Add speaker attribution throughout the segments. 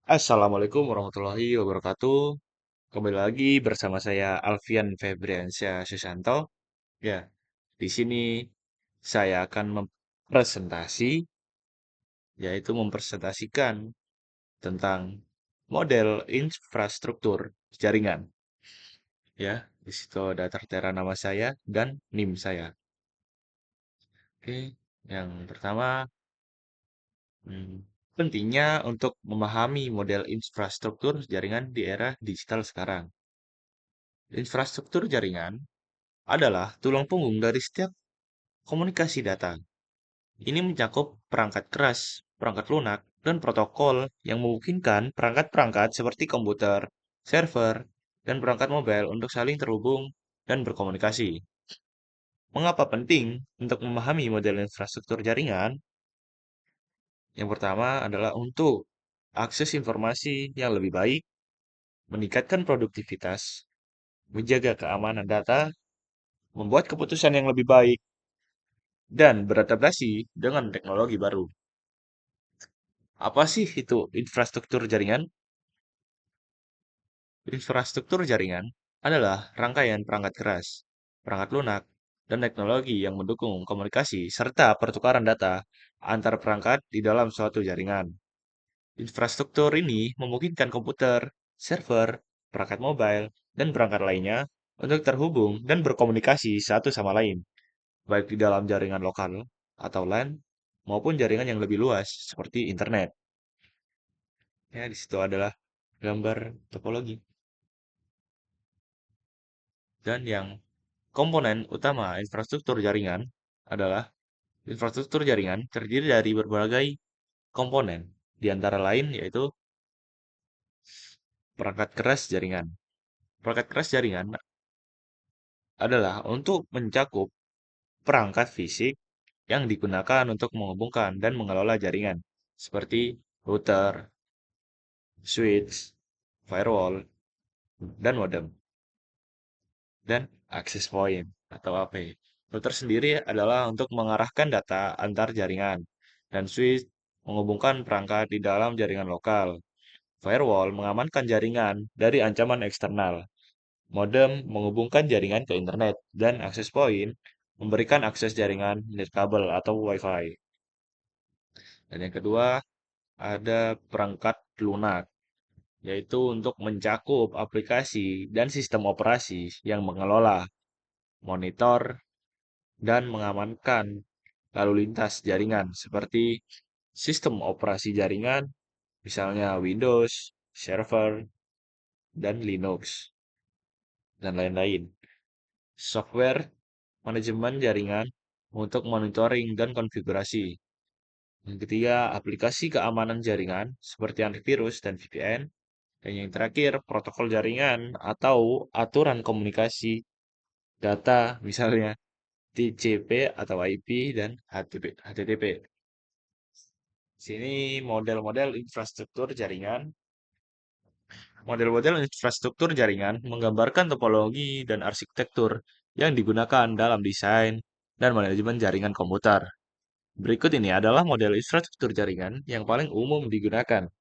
Speaker 1: Assalamualaikum warahmatullahi wabarakatuh. Kembali lagi bersama saya Alfian Febriansyah Susanto. Ya, di sini saya akan mempresentasi, yaitu mempresentasikan tentang model infrastruktur jaringan. Ya, di situ ada tertera nama saya dan NIM saya. Oke, yang pertama, hmm, pentingnya untuk memahami model infrastruktur jaringan di era digital sekarang. Infrastruktur jaringan adalah tulang punggung dari setiap komunikasi data. Ini mencakup perangkat keras, perangkat lunak, dan protokol yang memungkinkan perangkat-perangkat seperti komputer, server, dan perangkat mobile untuk saling terhubung dan berkomunikasi. Mengapa penting untuk memahami model infrastruktur jaringan? Yang pertama adalah untuk akses informasi yang lebih baik, meningkatkan produktivitas, menjaga keamanan data, membuat keputusan yang lebih baik, dan beradaptasi dengan teknologi baru. Apa sih itu infrastruktur jaringan? Infrastruktur jaringan adalah rangkaian perangkat keras, perangkat lunak, dan teknologi yang mendukung komunikasi serta pertukaran data antar perangkat di dalam suatu jaringan. Infrastruktur ini memungkinkan komputer, server, perangkat mobile, dan perangkat lainnya untuk terhubung dan berkomunikasi satu sama lain, baik di dalam jaringan lokal atau LAN maupun jaringan yang lebih luas seperti internet. Ya, di situ adalah gambar topologi. Dan yang komponen utama infrastruktur jaringan adalah infrastruktur jaringan terdiri dari berbagai komponen, di antara lain yaitu perangkat keras jaringan. Perangkat keras jaringan adalah untuk mencakup perangkat fisik yang digunakan untuk menghubungkan dan mengelola jaringan, seperti router, switch, firewall, dan modem. Dan access point atau AP. Router sendiri adalah untuk mengarahkan data antar jaringan, dan switch menghubungkan perangkat di dalam jaringan lokal. Firewall mengamankan jaringan dari ancaman eksternal. Modem menghubungkan jaringan ke internet, dan access point memberikan akses jaringan nirkabel atau WiFi. Dan yang kedua, ada perangkat lunak, yaitu untuk mencakup aplikasi dan sistem operasi yang mengelola, monitor, dan mengamankan lalu lintas jaringan seperti sistem operasi jaringan, misalnya Windows, server, dan Linux, dan lain-lain. Software manajemen jaringan untuk monitoring dan konfigurasi. Yang ketiga, aplikasi keamanan jaringan seperti antivirus dan VPN. Dan yang terakhir, protokol jaringan atau aturan komunikasi data, misalnya TCP atau IP dan HTTP. Sini model-model infrastruktur jaringan. Model-model infrastruktur jaringan menggambarkan topologi dan arsitektur yang digunakan dalam desain dan manajemen jaringan komputer. Berikut ini adalah model infrastruktur jaringan yang paling umum digunakan,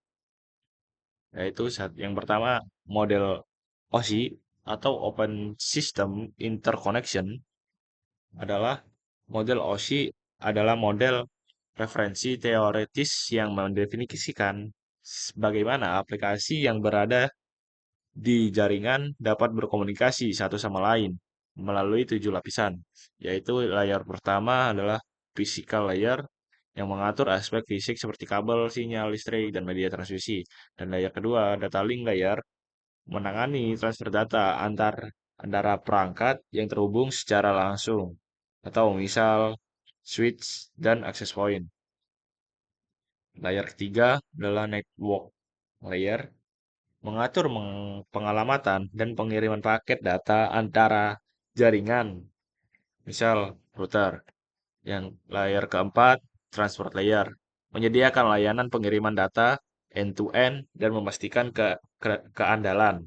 Speaker 1: yaitu yang pertama model OSI atau Open System Interconnection adalah model OSI adalah model referensi teoritis yang mendefinisikan bagaimana aplikasi yang berada di jaringan dapat berkomunikasi satu sama lain melalui 7 lapisan, yaitu layer pertama adalah physical layer yang mengatur aspek fisik seperti kabel, sinyal listrik, dan media transmisi. Dan layer kedua, data link layer, menangani transfer data antara perangkat yang terhubung secara langsung, atau misal switch dan access point. Layer ketiga adalah network layer, mengatur pengalamatan dan pengiriman paket data antara jaringan, misal router. Yang layer keempat, transport layer, menyediakan layanan pengiriman data end-to-end dan memastikan keandalan.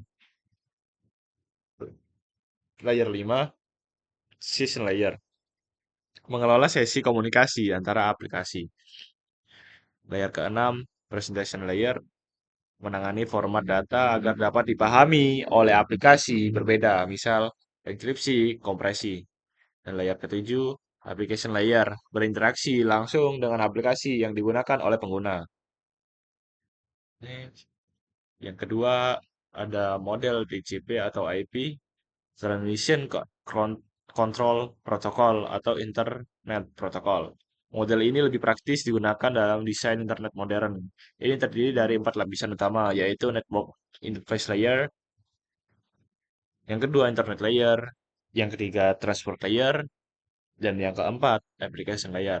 Speaker 1: Layer 5, session layer, mengelola sesi komunikasi antara aplikasi. Layer keenam, presentation layer, menangani format data agar dapat dipahami oleh aplikasi berbeda, misal enkripsi, kompresi. Dan layer ketujuh, application layer, berinteraksi langsung dengan aplikasi yang digunakan oleh pengguna. Ini yang kedua, ada model TCP atau IP, Transmission Control Protocol atau Internet Protocol. Model ini lebih praktis digunakan dalam desain internet modern. Ini terdiri dari 4 lapisan utama, yaitu Network Interface Layer, yang kedua Internet Layer, yang ketiga Transport Layer, dan yang keempat Application Layer.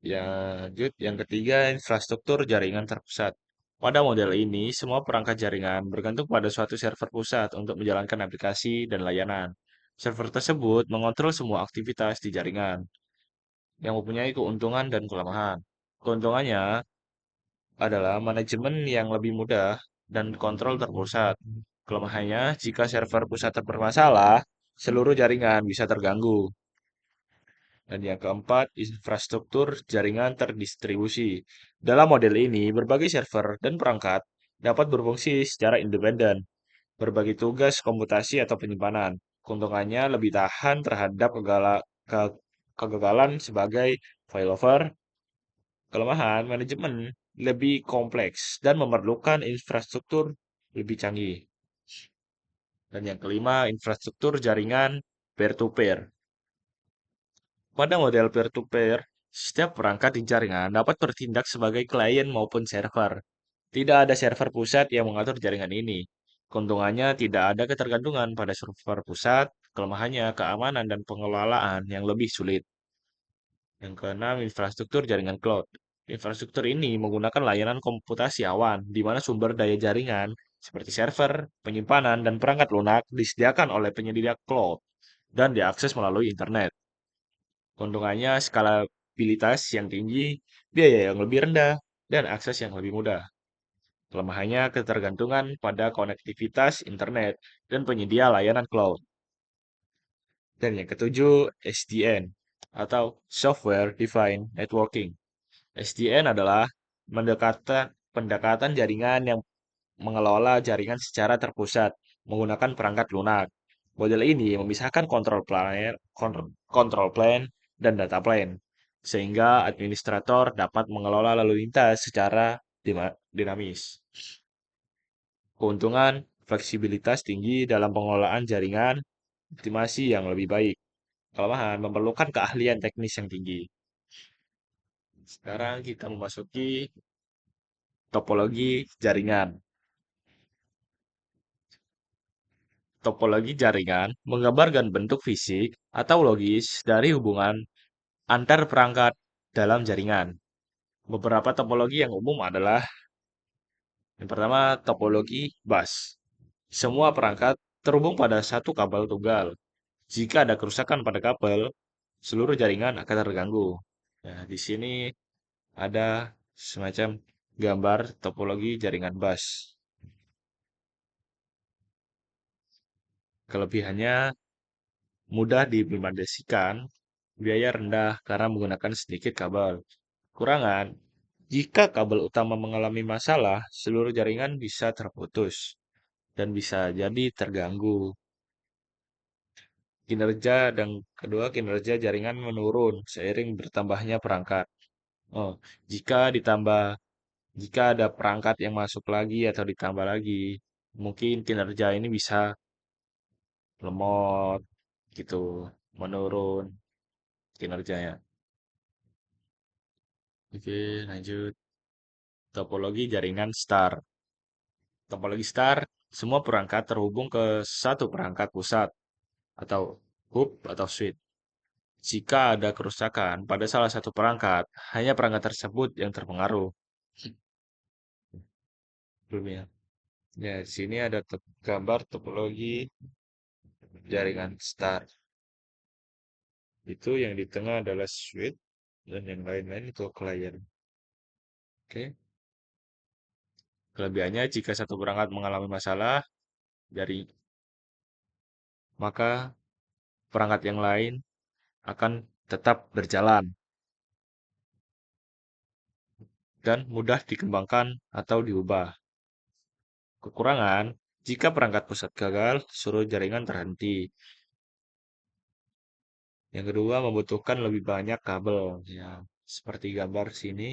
Speaker 1: Lanjut, yang ketiga infrastruktur jaringan terpusat. Pada model ini, semua perangkat jaringan bergantung pada suatu server pusat untuk menjalankan aplikasi dan layanan. Server tersebut mengontrol semua aktivitas di jaringan yang mempunyai keuntungan dan kelemahan. Keuntungannya adalah manajemen yang lebih mudah dan kontrol terpusat. Kelemahannya, jika server pusat bermasalah, seluruh jaringan bisa terganggu. Dan yang keempat, infrastruktur jaringan terdistribusi. Dalam model ini, berbagai server dan perangkat dapat berfungsi secara independen, berbagi tugas komputasi atau penyimpanan. Keuntungannya lebih tahan terhadap kegagalan sebagai failover. Kelemahan manajemen lebih kompleks dan memerlukan infrastruktur lebih canggih. Dan yang kelima, infrastruktur jaringan peer-to-peer. Pada model peer-to-peer, setiap perangkat di jaringan dapat bertindak sebagai klien maupun server. Tidak ada server pusat yang mengatur jaringan ini. Keuntungannya tidak ada ketergantungan pada server pusat, kelemahannya keamanan dan pengelolaan yang lebih sulit. Yang keenam, infrastruktur jaringan cloud. Infrastruktur ini menggunakan layanan komputasi awan, di mana sumber daya jaringan seperti server, penyimpanan, dan perangkat lunak disediakan oleh penyedia cloud dan diakses melalui internet. Keuntungannya skalabilitas yang tinggi, biaya yang lebih rendah, dan akses yang lebih mudah. Kelemahannya ketergantungan pada konektivitas internet dan penyedia layanan cloud. Dan yang ketujuh, SDN atau Software Defined Networking. SDN adalah pendekatan jaringan yang mengelola jaringan secara terpusat menggunakan perangkat lunak. Model ini memisahkan control plane dan data plane, sehingga administrator dapat mengelola lalu lintas secara dinamis. Keuntungan, fleksibilitas tinggi dalam pengelolaan jaringan, optimasi yang lebih baik. Kelemahan memerlukan keahlian teknis yang tinggi. Sekarang kita memasuki topologi jaringan. Topologi jaringan menggambarkan bentuk fisik atau logis dari hubungan antar perangkat dalam jaringan. Beberapa topologi yang umum adalah yang pertama topologi bus. Semua perangkat terhubung pada satu kabel tunggal. Jika ada kerusakan pada kabel, seluruh jaringan akan terganggu. Nah, di sini ada semacam gambar topologi jaringan bus. Kelebihannya mudah diimplementasikan, biaya rendah karena menggunakan sedikit kabel. Kurangan, jika kabel utama mengalami masalah, seluruh jaringan bisa terputus dan bisa jadi terganggu. Kinerja jaringan menurun seiring bertambahnya perangkat. Oh, jika ditambah, jika ada perangkat yang masuk lagi atau ditambah lagi, mungkin kinerja ini bisa lemot gitu, menurun kinerjanya. Oke, lanjut. Topologi jaringan star. Topologi star, semua perangkat terhubung ke satu perangkat pusat atau hub atau switch. Jika ada kerusakan pada salah satu perangkat, hanya perangkat tersebut yang terpengaruh. Belum ya? Ya, di sini ada gambar topologi jaringan star. Itu yang di tengah adalah switch dan yang lain-lain itu klien. Oke. Kelebihannya jika satu perangkat mengalami masalah dari maka perangkat yang lain akan tetap berjalan. dan mudah dikembangkan atau diubah. Kekurangan, jika perangkat pusat gagal, seluruh jaringan terhenti. Yang kedua, membutuhkan lebih banyak kabel. Ya, seperti gambar sini.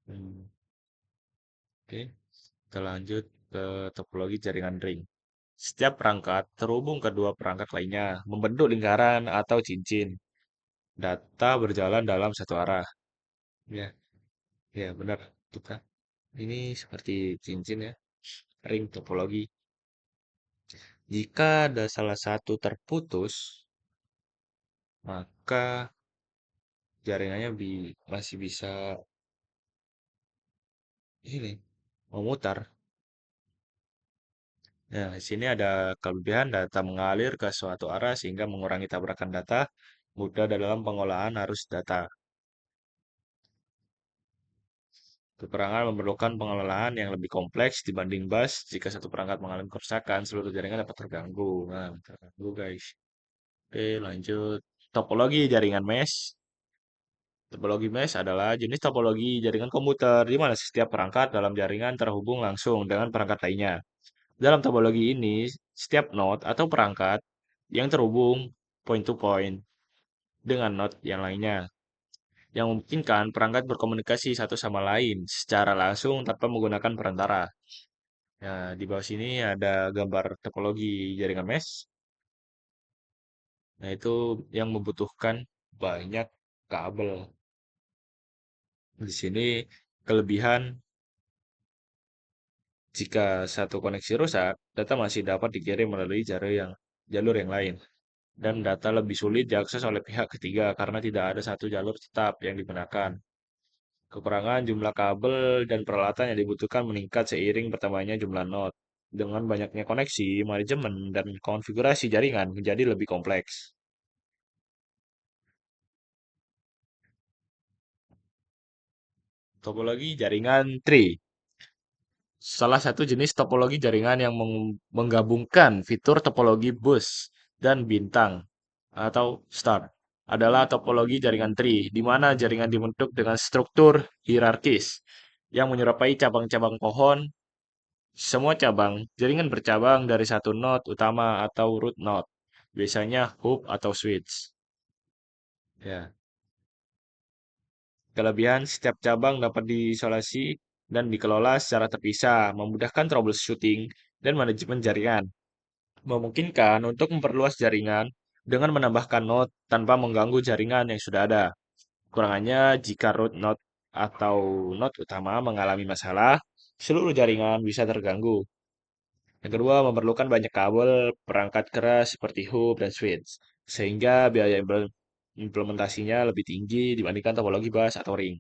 Speaker 1: Hmm, oke, kita lanjut ke topologi jaringan ring. Setiap perangkat terhubung ke dua perangkat lainnya, membentuk lingkaran atau cincin. Data berjalan dalam satu arah. Ya, ya benar. Kita ini seperti cincin ya, ring topologi. Jika ada salah satu terputus, maka jaringannya masih bisa ini memutar. Nah, di sini ada kelebihan data mengalir ke suatu arah sehingga mengurangi tabrakan data, mudah dalam pengolahan arus data. Kekurangan memerlukan pengelolaan yang lebih kompleks dibanding bus. Jika satu perangkat mengalami kerusakan, seluruh jaringan dapat terganggu. Nah, terganggu guys. Oke, lanjut. Topologi jaringan mesh. Topologi mesh adalah jenis topologi jaringan komputer di mana setiap perangkat dalam jaringan terhubung langsung dengan perangkat lainnya. Dalam topologi ini, setiap node atau perangkat yang terhubung point to point dengan node yang lainnya, yang memungkinkan perangkat berkomunikasi satu sama lain secara langsung tanpa menggunakan perantara. Nah, di bawah sini ada gambar topologi jaringan mesh. Nah, itu yang membutuhkan banyak kabel. Di sini kelebihan jika satu koneksi rusak, data masih dapat dikirim melalui jalur yang lain. Dan data lebih sulit diakses oleh pihak ketiga karena tidak ada satu jalur tetap yang digunakan. Kekurangan jumlah kabel dan peralatan yang dibutuhkan meningkat seiring bertambahnya jumlah node. Dengan banyaknya koneksi, manajemen, dan konfigurasi jaringan menjadi lebih kompleks. Topologi jaringan tree. Salah satu jenis topologi jaringan yang menggabungkan fitur topologi bus dan bintang atau star adalah topologi jaringan tree, di mana jaringan dibentuk dengan struktur hierarkis yang menyerupai cabang-cabang pohon. Semua cabang jaringan bercabang dari satu node utama atau root node, biasanya hub atau switch. Ya, kelebihan setiap cabang dapat diisolasi dan dikelola secara terpisah, memudahkan troubleshooting dan manajemen jaringan. Memungkinkan untuk memperluas jaringan dengan menambahkan node tanpa mengganggu jaringan yang sudah ada. Kurangannya, jika root node atau node utama mengalami masalah, seluruh jaringan bisa terganggu. Yang kedua, memerlukan banyak kabel, perangkat keras seperti hub dan switch, sehingga biaya implementasinya lebih tinggi dibandingkan topologi bus atau ring.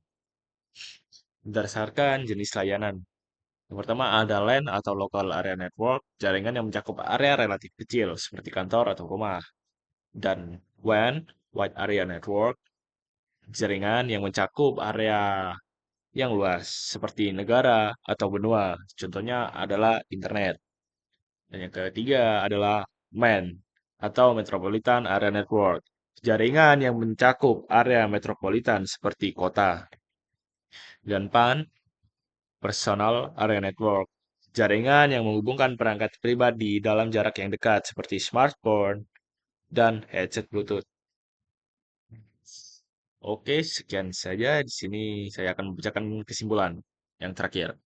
Speaker 1: Berdasarkan jenis layanan. Yang pertama ada LAN atau Local Area Network, jaringan yang mencakup area relatif kecil seperti kantor atau rumah. Dan WAN, Wide Area Network, jaringan yang mencakup area yang luas seperti negara atau benua. Contohnya adalah internet. Dan yang ketiga adalah MAN atau Metropolitan Area Network, jaringan yang mencakup area metropolitan seperti kota. Dan PAN, Personal Area Network, jaringan yang menghubungkan perangkat pribadi dalam jarak yang dekat seperti smartphone dan headset Bluetooth. Oke, sekian saja. Di sini saya akan membacakan kesimpulan yang terakhir.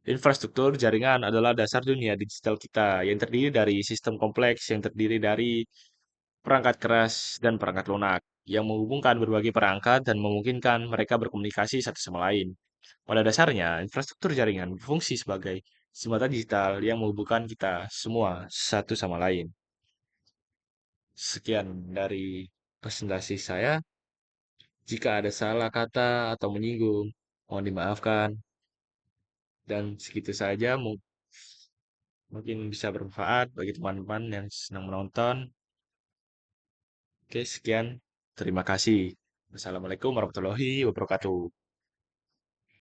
Speaker 1: Infrastruktur jaringan adalah dasar dunia digital kita yang terdiri dari sistem kompleks yang terdiri dari perangkat keras dan perangkat lunak yang menghubungkan berbagai perangkat dan memungkinkan mereka berkomunikasi satu sama lain. Pada dasarnya, infrastruktur jaringan berfungsi sebagai jembatan digital yang menghubungkan kita semua satu sama lain. Sekian dari presentasi saya. Jika ada salah kata atau menyinggung, mohon dimaafkan. Dan segitu saja, mungkin bisa bermanfaat bagi teman-teman yang sedang menonton. Oke, sekian. Terima kasih. Wassalamualaikum warahmatullahi wabarakatuh.